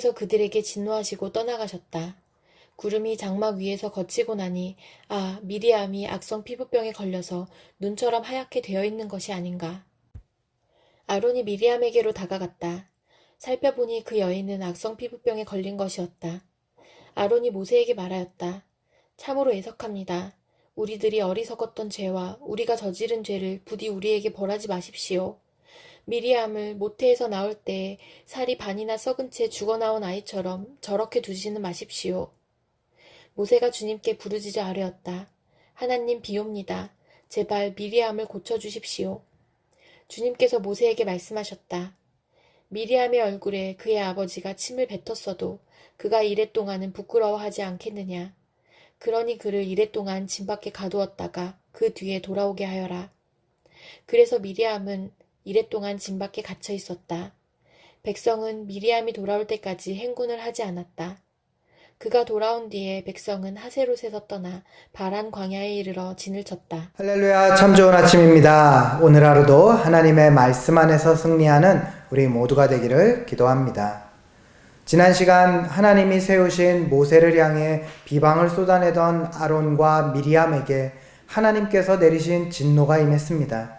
하나님께서 그들에게 진노하시고 떠나가셨다. 구름이 장막 위에서 거치고 나니 미리암이 악성 피부병에 걸려서 눈처럼 하얗게 되어 있는 것이 아닌가. 아론이 미리암에게로 다가갔다. 살펴보니 그 여인은 악성 피부병에 걸린 것이었다. 아론이 모세에게 말하였다. 참으로 애석합니다. 우리들이 어리석었던 죄와 우리가 저지른 죄를 부디 우리에게 벌하지 마십시오. 미리암을 모태에서 나올 때에 살이 반이나 썩은 채 죽어나온 아이처럼 저렇게 두지는 마십시오. 모세가 주님께 부르짖어 아뢰었다. 하나님 비옵니다. 제발 미리암을 고쳐주십시오. 주님께서 모세에게 말씀하셨다. 미리암의 얼굴에 그의 아버지가 침을 뱉었어도 그가 이랫동안은 부끄러워하지 않겠느냐. 그러니 그를 이랫동안 진 밖에 가두었다가 그 뒤에 돌아오게 하여라. 그래서 미리암은 이랫동안 진 밖에 갇혀 있었다. 백성은 미리암이 돌아올 때까지 행군을 하지 않았다. 그가 돌아온 뒤에 백성은 하세롯에서 떠나 바란 광야에 이르러 진을 쳤다. 할렐루야, 참 좋은 아침입니다. 오늘 하루도 하나님의 말씀 안에서 승리하는 우리 모두가 되기를 기도합니다. 지난 시간 하나님이 세우신 모세를 향해 비방을 쏟아내던 아론과 미리암에게 하나님께서 내리신 진노가 임했습니다.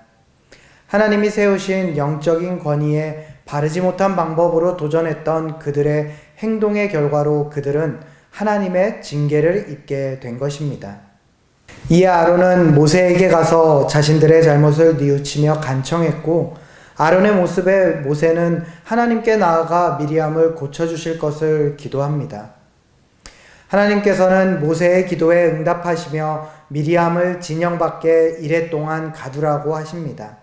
하나님이 세우신 영적인 권위에 바르지 못한 방법으로 도전했던 그들의 행동의 결과로 그들은 하나님의 징계를 입게 된 것입니다. 이에 아론은 모세에게 가서 자신들의 잘못을 뉘우치며 간청했고, 아론의 모습에 모세는 하나님께 나아가 미리암을 고쳐주실 것을 기도합니다. 하나님께서는 모세의 기도에 응답하시며 미리암을 진영 밖에 이랫동안 가두라고 하십니다.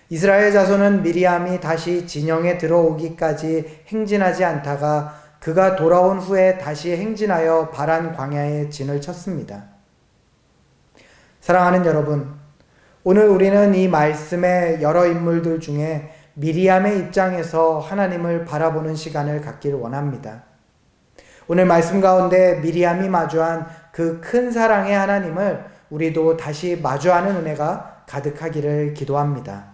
이스라엘 자손은 미리암이 다시 진영에 들어오기까지 행진하지 않다가 그가 돌아온 후에 다시 행진하여 바란 광야에 진을 쳤습니다. 사랑하는 여러분, 오늘 우리는 이 말씀의 여러 인물들 중에 미리암의 입장에서 하나님을 바라보는 시간을 갖기를 원합니다. 오늘 말씀 가운데 미리암이 마주한 그 큰 사랑의 하나님을 우리도 다시 마주하는 은혜가 가득하기를 기도합니다.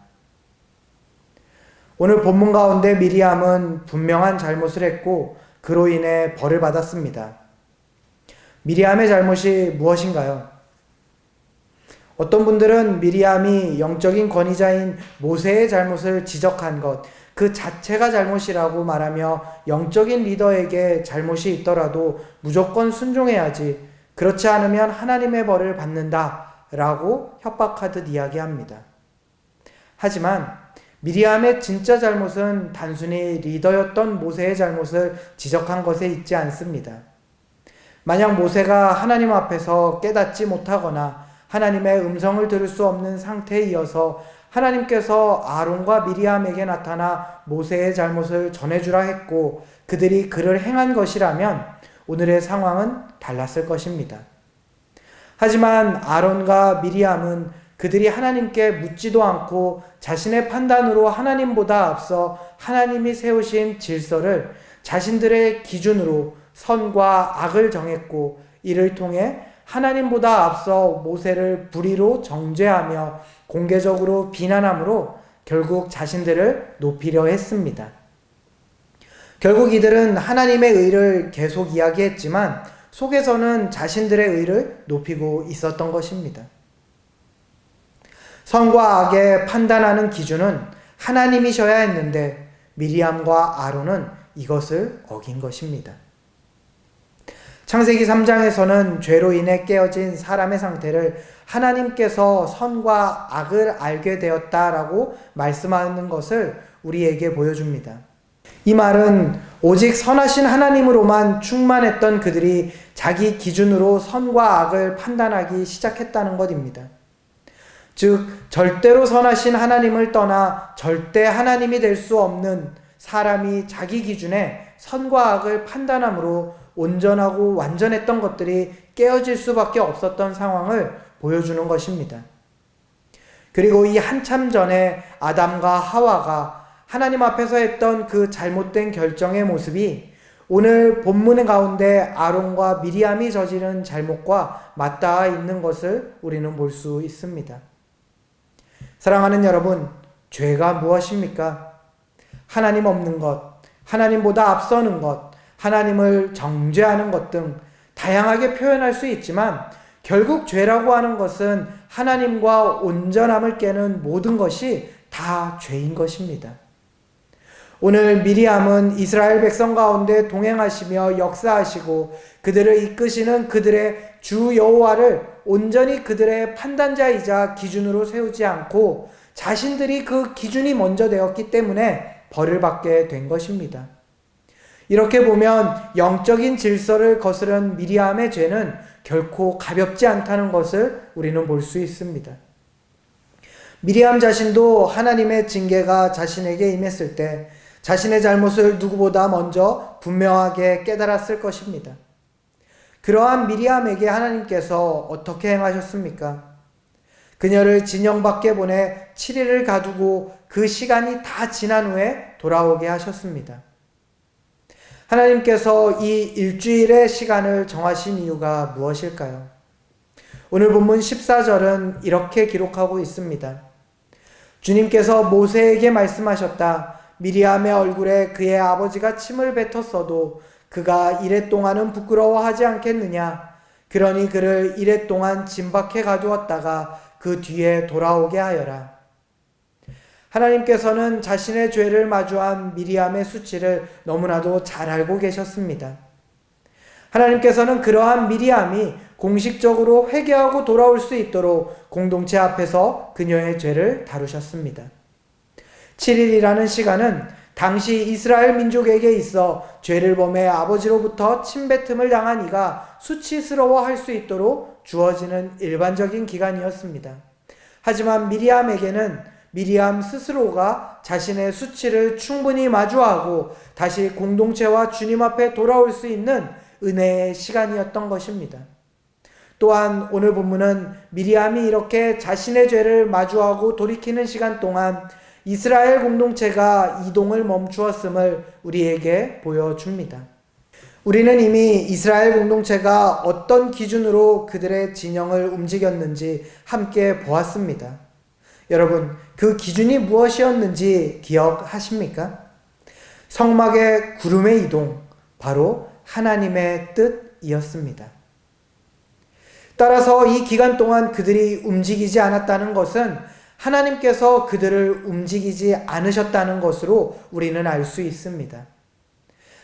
오늘 본문 가운데 미리암은 분명한 잘못을 했고 그로 인해 벌을 받았습니다. 미리암의 잘못이 무엇인가요? 어떤 분들은 미리암이 영적인 권위자인 모세의 잘못을 지적한 것, 그 자체가 잘못이라고 말하며 영적인 리더에게 잘못이 있더라도 무조건 순종해야지, 그렇지 않으면 하나님의 벌을 받는다라고 협박하듯 이야기합니다. 하지만 미리암의 진짜 잘못은 단순히 리더였던 모세의 잘못을 지적한 것에 있지 않습니다. 만약 모세가 하나님 앞에서 깨닫지 못하거나 하나님의 음성을 들을 수 없는 상태에 이어서 하나님께서 아론과 미리암에게 나타나 모세의 잘못을 전해주라 했고 그들이 그를 행한 것이라면 오늘의 상황은 달랐을 것입니다. 하지만 아론과 미리암은 그들이 하나님께 묻지도 않고 자신의 판단으로 하나님보다 앞서 하나님이 세우신 질서를 자신들의 기준으로 선과 악을 정했고, 이를 통해 하나님보다 앞서 모세를 불의로 정죄하며 공개적으로 비난함으로 결국 자신들을 높이려 했습니다. 결국 이들은 하나님의 의를 계속 이야기했지만 속에서는 자신들의 의를 높이고 있었던 것입니다. 선과 악의 판단하는 기준은 하나님이셔야 했는데 미리암과 아론은 이것을 어긴 것입니다. 창세기 3장에서는 죄로 인해 깨어진 사람의 상태를 하나님께서 선과 악을 알게 되었다라고 말씀하는 것을 우리에게 보여줍니다. 이 말은 오직 선하신 하나님으로만 충만했던 그들이 자기 기준으로 선과 악을 판단하기 시작했다는 것입니다. 즉, 절대로 선하신 하나님을 떠나 절대 하나님이 될 수 없는 사람이 자기 기준에 선과 악을 판단함으로 온전하고 완전했던 것들이 깨어질 수밖에 없었던 상황을 보여주는 것입니다. 그리고 이 한참 전에 아담과 하와가 하나님 앞에서 했던 그 잘못된 결정의 모습이 오늘 본문 가운데 아론과 미리암이 저지른 잘못과 맞닿아 있는 것을 우리는 볼 수 있습니다. 사랑하는 여러분, 죄가 무엇입니까? 하나님 없는 것, 하나님보다 앞서는 것, 하나님을 정죄하는 것 등 다양하게 표현할 수 있지만 결국 죄라고 하는 것은 하나님과 온전함을 깨는 모든 것이 다 죄인 것입니다. 오늘 미리암은 이스라엘 백성 가운데 동행하시며 역사하시고 그들을 이끄시는 그들의 주 여호와를 온전히 그들의 판단자이자 기준으로 세우지 않고 자신들이 그 기준이 먼저 되었기 때문에 벌을 받게 된 것입니다. 이렇게 보면 영적인 질서를 거스른 미리암의 죄는 결코 가볍지 않다는 것을 우리는 볼 수 있습니다. 미리암 자신도 하나님의 징계가 자신에게 임했을 때 자신의 잘못을 누구보다 먼저 분명하게 깨달았을 것입니다. 그러한 미리암에게 하나님께서 어떻게 행하셨습니까? 그녀를 진영 밖에 보내 7일을 가두고 그 시간이 다 지난 후에 돌아오게 하셨습니다. 하나님께서 이 일주일의 시간을 정하신 이유가 무엇일까요? 오늘 본문 14절은 이렇게 기록하고 있습니다. 주님께서 모세에게 말씀하셨다. 미리암의 얼굴에 그의 아버지가 침을 뱉었어도 그가 이레 동안은 부끄러워하지 않겠느냐? 그러니 그를 이레 동안 진 밖에 가두었다가 그 뒤에 돌아오게 하여라. 하나님께서는 자신의 죄를 마주한 미리암의 수치를 너무나도 잘 알고 계셨습니다. 하나님께서는 그러한 미리암이 공식적으로 회개하고 돌아올 수 있도록 공동체 앞에서 그녀의 죄를 다루셨습니다. 7일이라는 시간은 당시 이스라엘 민족에게 있어 죄를 범해 아버지로부터 침뱉음을 당한 이가 수치스러워할 수 있도록 주어지는 일반적인 기간이었습니다. 하지만 미리암에게는 미리암 스스로가 자신의 수치를 충분히 마주하고 다시 공동체와 주님 앞에 돌아올 수 있는 은혜의 시간이었던 것입니다. 또한 오늘 본문은 미리암이 이렇게 자신의 죄를 마주하고 돌이키는 시간 동안 이스라엘 공동체가 이동을 멈추었음을 우리에게 보여줍니다. 우리는 이미 이스라엘 공동체가 어떤 기준으로 그들의 진영을 움직였는지 함께 보았습니다. 여러분, 그 기준이 무엇이었는지 기억하십니까? 성막의 구름의 이동, 바로 하나님의 뜻이었습니다. 따라서 이 기간 동안 그들이 움직이지 않았다는 것은 하나님께서 그들을 움직이지 않으셨다는 것으로 우리는 알 수 있습니다.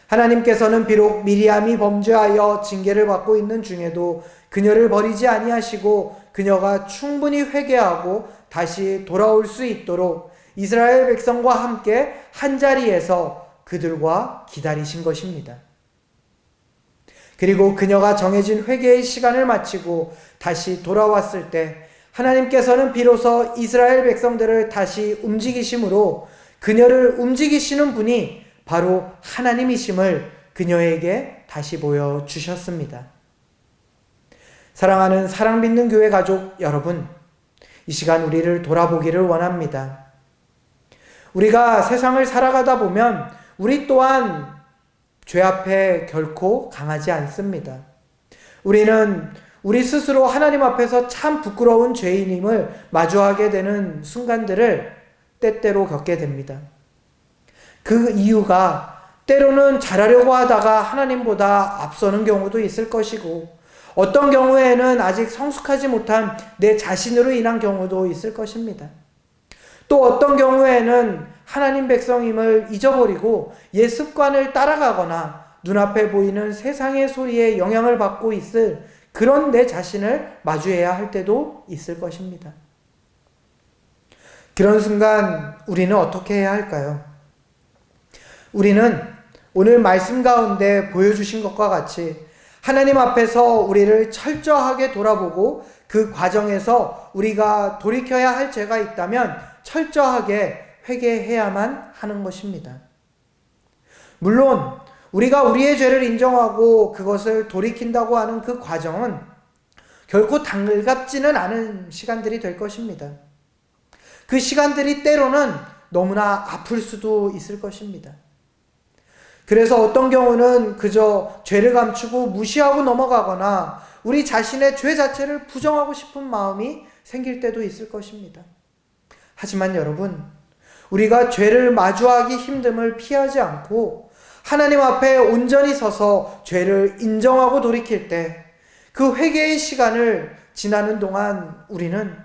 하나님께서는 비록 미리암이 범죄하여 징계를 받고 있는 중에도 그녀를 버리지 아니하시고 그녀가 충분히 회개하고 다시 돌아올 수 있도록 이스라엘 백성과 함께 한자리에서 그들과 기다리신 것입니다. 그리고 그녀가 정해진 회개의 시간을 마치고 다시 돌아왔을 때 하나님께서는 비로소 이스라엘 백성들을 다시 움직이심으로 그녀를 움직이시는 분이 바로 하나님이심을 그녀에게 다시 보여주셨습니다. 사랑하는 사랑 믿는 교회 가족 여러분, 이 시간 우리를 돌아보기를 원합니다. 우리가 세상을 살아가다 보면 우리 또한 죄 앞에 결코 강하지 않습니다. 우리는 우리 스스로 하나님 앞에서 참 부끄러운 죄인임을 마주하게 되는 순간들을 때때로 겪게 됩니다. 그 이유가 때로는 잘하려고 하다가 하나님보다 앞서는 경우도 있을 것이고 어떤 경우에는 아직 성숙하지 못한 내 자신으로 인한 경우도 있을 것입니다. 또 어떤 경우에는 하나님 백성임을 잊어버리고 옛 습관을 따라가거나 눈앞에 보이는 세상의 소리에 영향을 받고 있을 그런 내 자신을 마주해야 할 때도 있을 것입니다. 그런 순간 우리는 어떻게 해야 할까요? 우리는 오늘 말씀 가운데 보여주신 것과 같이 하나님 앞에서 우리를 철저하게 돌아보고 그 과정에서 우리가 돌이켜야 할 죄가 있다면 철저하게 회개해야만 하는 것입니다. 물론 우리가 우리의 죄를 인정하고 그것을 돌이킨다고 하는 그 과정은 결코 달갑지는 않은 시간들이 될 것입니다. 그 시간들이 때로는 너무나 아플 수도 있을 것입니다. 그래서 어떤 경우는 그저 죄를 감추고 무시하고 넘어가거나 우리 자신의 죄 자체를 부정하고 싶은 마음이 생길 때도 있을 것입니다. 하지만 여러분, 우리가 죄를 마주하기 힘듦을 피하지 않고 하나님 앞에 온전히 서서 죄를 인정하고 돌이킬 때 그 회개의 시간을 지나는 동안 우리는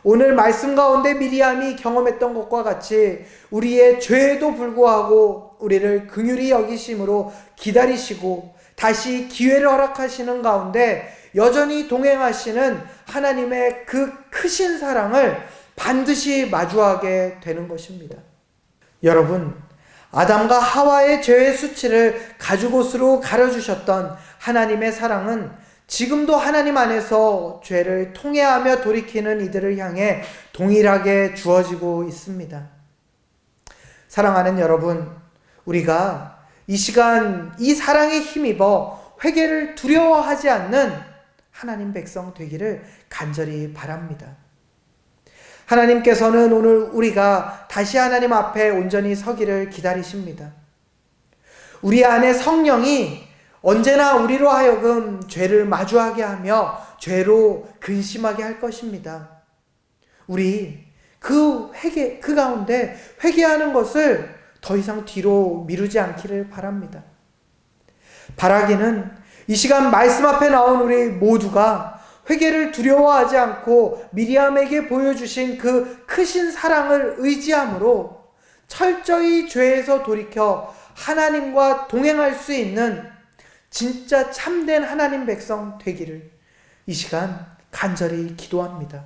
오늘 말씀 가운데 미리암이 경험했던 것과 같이 우리의 죄에도 불구하고 우리를 긍휼히 여기심으로 기다리시고 다시 기회를 허락하시는 가운데 여전히 동행하시는 하나님의 그 크신 사랑을 반드시 마주하게 되는 것입니다. 여러분, 아담과 하와의 죄의 수치를 가죽옷으로 가려주셨던 하나님의 사랑은 지금도 하나님 안에서 죄를 통회하며 돌이키는 이들을 향해 동일하게 주어지고 있습니다. 사랑하는 여러분, 우리가 이 시간 이 사랑에 힘입어 회개를 두려워하지 않는 하나님 백성 되기를 간절히 바랍니다. 하나님께서는 오늘 우리가 다시 하나님 앞에 온전히 서기를 기다리십니다. 우리 안에 성령이 언제나 우리로 하여금 죄를 마주하게 하며 죄로 근심하게 할 것입니다. 우리 그 가운데 회개하는 것을 더 이상 뒤로 미루지 않기를 바랍니다. 바라기는 이 시간 말씀 앞에 나온 우리 모두가 회개를 두려워하지 않고 미리암에게 보여주신 그 크신 사랑을 의지함으로 철저히 죄에서 돌이켜 하나님과 동행할 수 있는 진짜 참된 하나님 백성 되기를 이 시간 간절히 기도합니다.